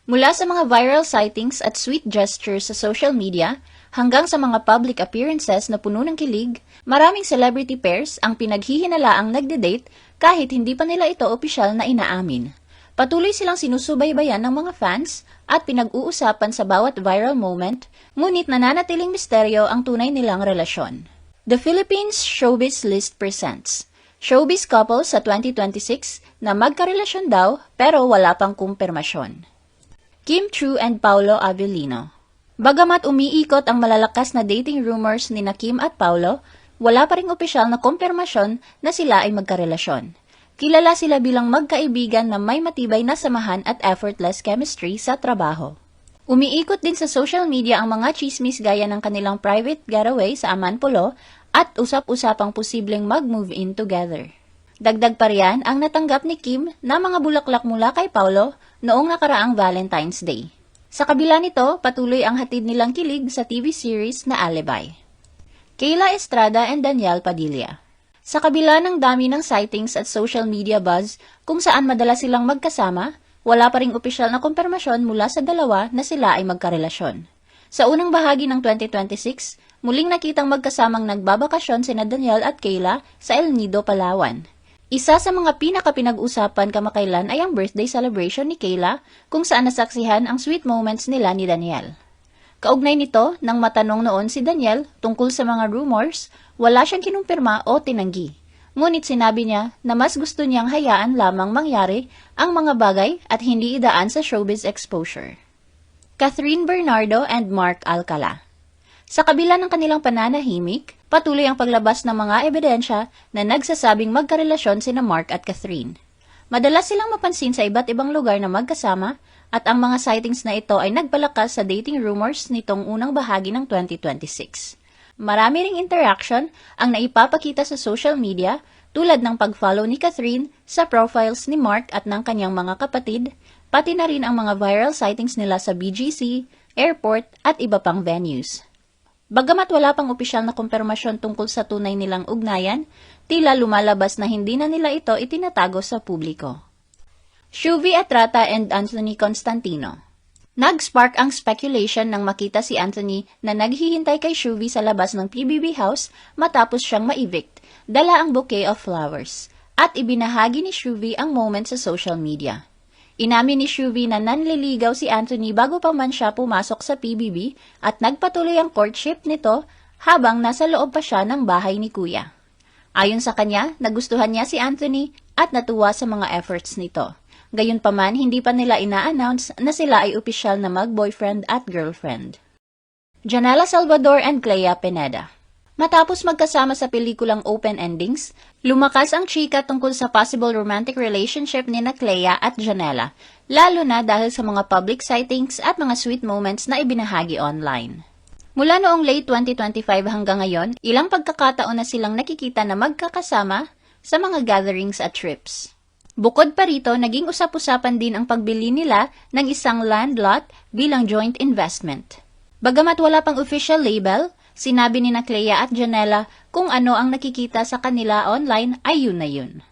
Mula sa mga viral sightings at sweet gestures sa social media, hanggang sa mga public appearances na puno ng kilig, maraming celebrity pairs ang pinaghihinalaang nagde-date kahit hindi pa nila ito opisyal na inaamin. Patuloy silang sinusubaybayan ng mga fans at pinag-uusapan sa bawat viral moment, ngunit nananatiling misteryo ang tunay nilang relasyon. The Philippines Showbiz List presents Showbiz Couples sa 2026 na magkarelasyon daw pero wala pang kumpirmasyon. Kim Chiu and Paolo Avellino. Bagamat umiikot ang malalakas na dating rumors ni Kim at Paolo, wala pa ring opisyal na kumpirmasyon na sila ay magkarelasyon. Kilala sila bilang magkaibigan na may matibay na samahan at effortless chemistry sa trabaho. Umiikot din sa social media ang mga chismis gaya ng kanilang private getaway sa Amanpulo at usap-usapang posibleng mag-move in together. Dagdag pa riyan ang natanggap ni Kim na mga bulaklak mula kay Paolo noong nakaraang Valentine's Day. Sa kabila nito, patuloy ang hatid nilang kilig sa TV series na Alibi. Kayla Estrada and Daniel Padilla. Sa kabila ng dami ng sightings at social media buzz kung saan madalas silang magkasama, wala pa ring opisyal na kumpirmasyon mula sa dalawa na sila ay magkarelasyon. Sa unang bahagi ng 2026, muling nakitang magkasamang nagbabakasyon sina Daniel at Kayla sa El Nido, Palawan. Isa sa mga pinaka-pinag-usapan kamakailan ay ang birthday celebration ni Kayla kung saan nasaksihan ang sweet moments nila ni Daniel. Kaugnay nito, nang matanong noon si Daniel tungkol sa mga rumors, wala siyang kinumpirma o tinanggi. Ngunit sinabi niya na mas gusto niyang hayaan lamang mangyari ang mga bagay at hindi idaan sa showbiz exposure. Catherine Bernardo and Mark Alcala. Sa kabila ng kanilang pananahimik, patuloy ang paglabas ng mga ebidensya na nagsasabing magkarelasyon sina Mark at Catherine. Madalas silang mapansin sa iba't ibang lugar na magkasama at ang mga sightings na ito ay nagpalakas sa dating rumors nitong unang bahagi ng 2026. Marami ring interaction ang naipapakita sa social media tulad ng pag-follow ni Catherine sa profiles ni Mark at ng kanyang mga kapatid, pati na rin ang mga viral sightings nila sa BGC, airport at iba pang venues. Bagamat wala pang opisyal na kumpirmasyon tungkol sa tunay nilang ugnayan, tila lumalabas na hindi na nila ito itinatago sa publiko. Shuvi Atrata and Anthony Constantino. Nag-spark ang speculation nang makita si Anthony na naghihintay kay Shuvi sa labas ng PBB house matapos siyang ma-evict, dala ang bouquet of flowers, at ibinahagi ni Shuvi ang moment sa social media. Inamin ni Shuvi na nanliligaw si Anthony bago pa man siya pumasok sa PBB at nagpatuloy ang courtship nito habang nasa loob pa siya ng bahay ni Kuya. Ayon sa kanya, nagustuhan niya si Anthony at natuwa sa mga efforts nito. Gayunpaman, hindi pa nila ina-announce na sila ay opisyal na mag-boyfriend at girlfriend. Janela Salvador and Clea Pineda. Matapos magkasama sa pelikulang Open Endings, lumakas ang chika tungkol sa possible romantic relationship ni Clea at Janela, lalo na dahil sa mga public sightings at mga sweet moments na ibinahagi online. Mula noong late 2025 hanggang ngayon, ilang pagkakataon na silang nakikita na magkakasama sa mga gatherings at trips. Bukod pa rito, naging usap-usapan din ang pagbili nila ng isang land lot bilang joint investment. Bagamat wala pang official label, sinabi ni Clea at Janela kung ano ang nakikita sa kanila online ay yun na yun.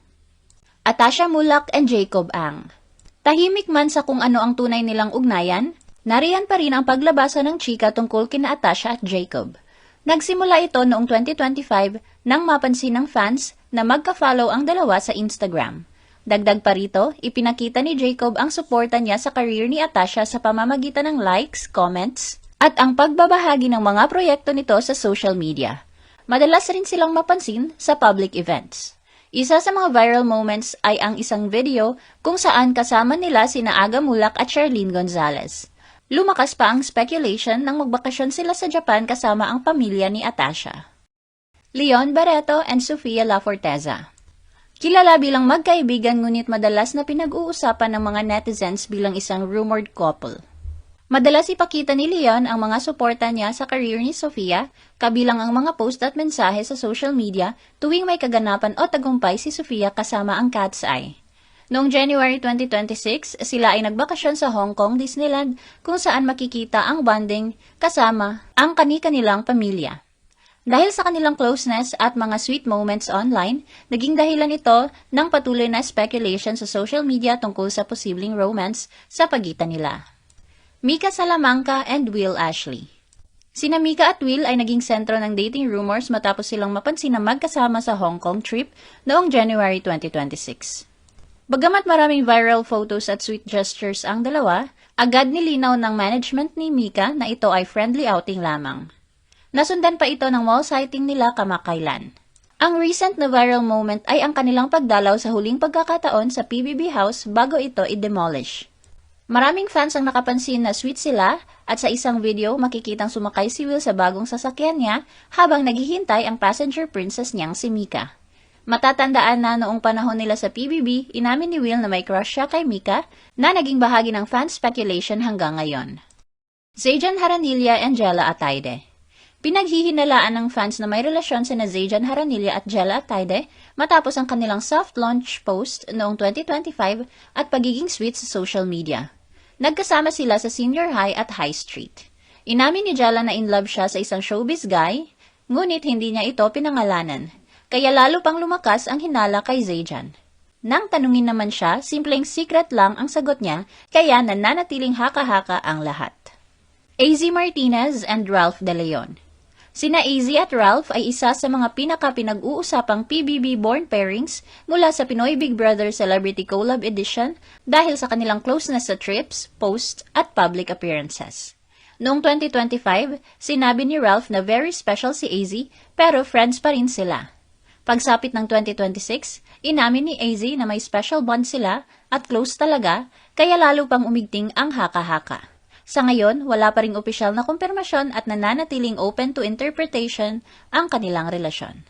Atasha Mulak and Jacob Ang. Tahimik man sa kung ano ang tunay nilang ugnayan, nariyan pa rin ang paglabasa ng chika tungkol kina Atasha at Jacob. Nagsimula ito noong 2025 nang mapansin ng fans na magka-follow ang dalawa sa Instagram. Dagdag pa rito, ipinakita ni Jacob ang suporta niya sa career ni Atasha sa pamamagitan ng likes, comments, at ang pagbabahagi ng mga proyekto nito sa social media. Madalas rin silang mapansin sa public events. Isa sa mga viral moments ay ang isang video kung saan kasama nila sina Aga Mulak at Charlene Gonzalez. Lumakas pa ang speculation nang magbakasyon sila sa Japan kasama ang pamilya ni Atasha. Leon Barreto and Sofia La Forteza. Kilala bilang magkaibigan ngunit madalas na pinag-uusapan ng mga netizens bilang isang rumored couple. Madalas ipakita ni Leon ang mga suporta niya sa career ni Sofia, kabilang ang mga post at mensahe sa social media tuwing may kaganapan o tagumpay si Sofia kasama ang Cat's Eye. Noong January 2026, sila ay nagbakasyon sa Hong Kong Disneyland kung saan makikita ang bonding kasama ang kani-kanilang pamilya. Dahil sa kanilang closeness at mga sweet moments online, naging dahilan ito ng patuloy na speculation sa social media tungkol sa posibleng romance sa pagitan nila. Mika Salamanca and Will Ashley. Sina Mika at Will ay naging sentro ng dating rumors matapos silang mapansin na magkasama sa Hong Kong trip noong January 2026. Bagamat maraming viral photos at sweet gestures ang dalawa, agad nilinaw ng management ni Mika na ito ay friendly outing lamang. Nasundan pa ito ng mall sighting nila kamakailan. Ang recent na viral moment ay ang kanilang pagdalaw sa huling pagkakataon sa PBB House bago ito i-demolish. Maraming fans ang nakapansin na sweet sila at sa isang video makikitang sumakay si Will sa bagong sasakyan niya habang naghihintay ang passenger princess niyang si Mika. Matatandaan na noong panahon nila sa PBB, inamin ni Will na may crush siya kay Mika na naging bahagi ng fan speculation hanggang ngayon. Zayjan Haranilla and Jella Ataide. Pinaghihinalaan ng fans na may relasyon sina Zayjan Haranilla at Jella Ataide matapos ang kanilang soft launch post noong 2025 at pagiging sweet sa social media. Nagkasama sila sa senior high at high street. Inamin ni Jella na in love siya sa isang showbiz guy, ngunit hindi niya ito pinangalanan, kaya lalo pang lumakas ang hinala kay Zayjan. Nang tanungin naman siya, simpleng secret lang ang sagot niya, kaya nananatiling haka-haka ang lahat. AZ Martinez and Ralph De Leon. Sina AZ at Ralph ay isa sa mga pinaka-pinag-uusapang PBB-born pairings mula sa Pinoy Big Brother Celebrity Collab Edition dahil sa kanilang closeness sa trips, posts, at public appearances. Noong 2025, sinabi ni Ralph na very special si AZ pero friends pa rin sila. Pagsapit ng 2026, inamin ni AZ na may special bond sila at close talaga kaya lalo pang umigting ang haka-haka. Sa ngayon, wala pa ring opisyal na kumpirmasyon at nananatiling open to interpretation ang kanilang relasyon.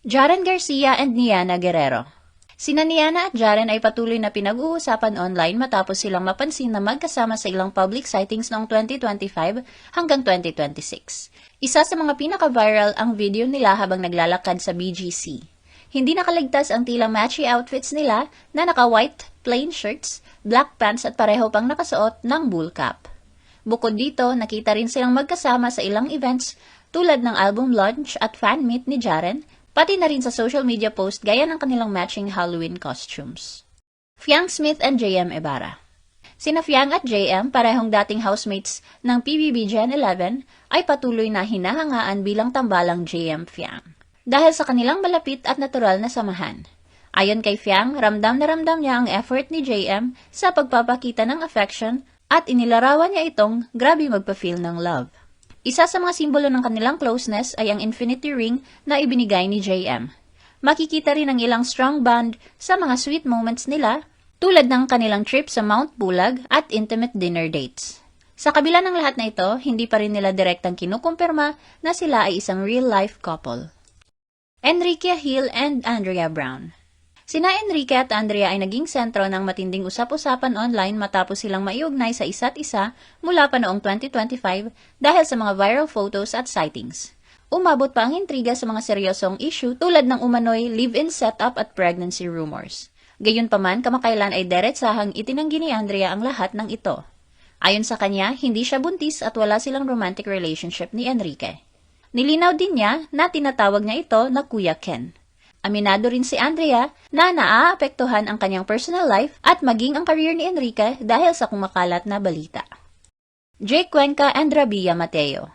Jaren Garcia and Niana Guerrero. Sina Niana at Jaren ay patuloy na pinag-uusapan online matapos silang mapansin na magkasama sa ilang public sightings noong 2025 hanggang 2026. Isa sa mga pinaka-viral ang video nila habang naglalakad sa BGC. Hindi nakaligtas ang tila matchy outfits nila na naka-white plain shirts, black pants at pareho pang nakasuot ng bull cap. Bukod dito, nakita rin silang magkasama sa ilang events tulad ng album launch at fan meet ni Jaren, pati na rin sa social media post gaya ng kanilang matching Halloween costumes. Fiang Smith and JM Ibarra. Sina Fiang at JM, parehong dating housemates ng PBB Gen 11, ay patuloy na hinahangaan bilang tambalang JM Fiang dahil sa kanilang malapit at natural na samahan. Ayon kay Fiang, ramdam na ramdam niya ang effort ni JM sa pagpapakita ng affection at inilarawan niya itong grabe magpa-feel ng love. Isa sa mga simbolo ng kanilang closeness ay ang infinity ring na ibinigay ni JM. Makikita rin ang ilang strong bond sa mga sweet moments nila tulad ng kanilang trip sa Mount Bulag at intimate dinner dates. Sa kabila ng lahat na ito, hindi pa rin nila direktang kinukumpirma na sila ay isang real-life couple. Enrique Hill and Andrea Brown. Sina Enrique at Andrea ay naging sentro ng matinding usap-usapan online matapos silang maiugnay sa isa't isa mula pa noong 2025 dahil sa mga viral photos at sightings. Umabot pa ang intriga sa mga seryosong issue tulad ng umano'y live-in setup at pregnancy rumors. Gayunpaman, kamakailan ay deretsahang itinanggi ni Andrea ang lahat ng ito. Ayon sa kanya, hindi siya buntis at wala silang romantic relationship ni Enrique. Nilinaw din niya na tinatawag niya ito na Kuya Ken. Aminado rin si Andrea na naaapektuhan ang kanyang personal life at maging ang career ni Enrique dahil sa kumakalat na balita. Jake Cuenca and Rabia Mateo.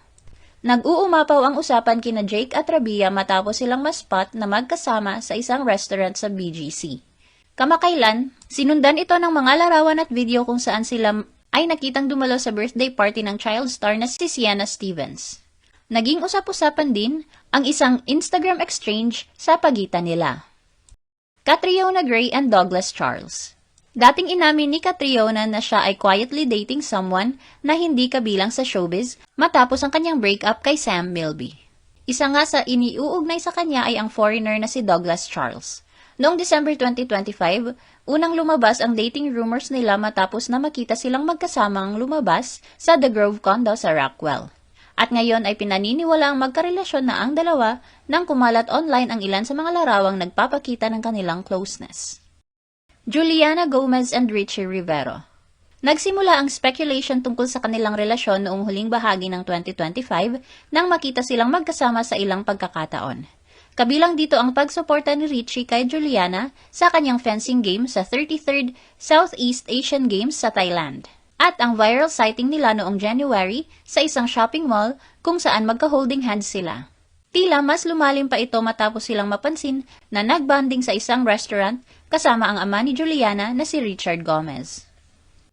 Nag-uumapaw ang usapan kina Jake at Rabia matapos silang ma-spot na magkasama sa isang restaurant sa BGC. Kamakailan, sinundan ito ng mga larawan at video kung saan sila ay nakitang dumalo sa birthday party ng child star na si Sienna Stevens. Naging usap-usapan din ang isang Instagram exchange sa pagitan nila. Catriona Gray and Douglas Charles. Dating inamin ni Catriona na siya ay quietly dating someone na hindi kabilang sa showbiz matapos ang kanyang breakup kay Sam Milby. Isa nga sa iniuugnay sa kanya ay ang foreigner na si Douglas Charles. Noong December 2025, unang lumabas ang dating rumors nila matapos na makita silang magkasamang lumabas sa The Grove Condo sa Rockwell. At ngayon ay pinaniniwala ang magkarelasyon na ang dalawa nang kumalat online ang ilan sa mga larawang nagpapakita ng kanilang closeness. Juliana Gomez and Richie Rivero. Nagsimula ang speculation tungkol sa kanilang relasyon noong huling bahagi ng 2025 nang makita silang magkasama sa ilang pagkakataon. Kabilang dito ang pagsuporta ni Richie kay Juliana sa kanyang fencing game sa 33rd Southeast Asian Games sa Thailand. At ang viral sighting nila noong January sa isang shopping mall kung saan magka-holding hands sila. Tila mas lumalim pa ito matapos silang mapansin na nagbanding sa isang restaurant kasama ang ama ni Juliana na si Richard Gomez.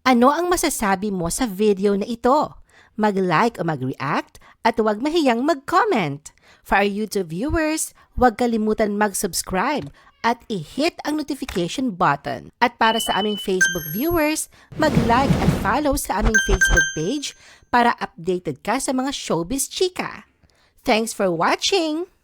Ano ang masasabi mo sa video na ito? Mag-like o mag-react at huwag mahiyang mag-comment. For our YouTube viewers, huwag kalimutan mag-subscribe at i-hit ang notification button. At para sa aming Facebook viewers, mag-like at follow sa aming Facebook page para updated ka sa mga showbiz chika. Thanks for watching!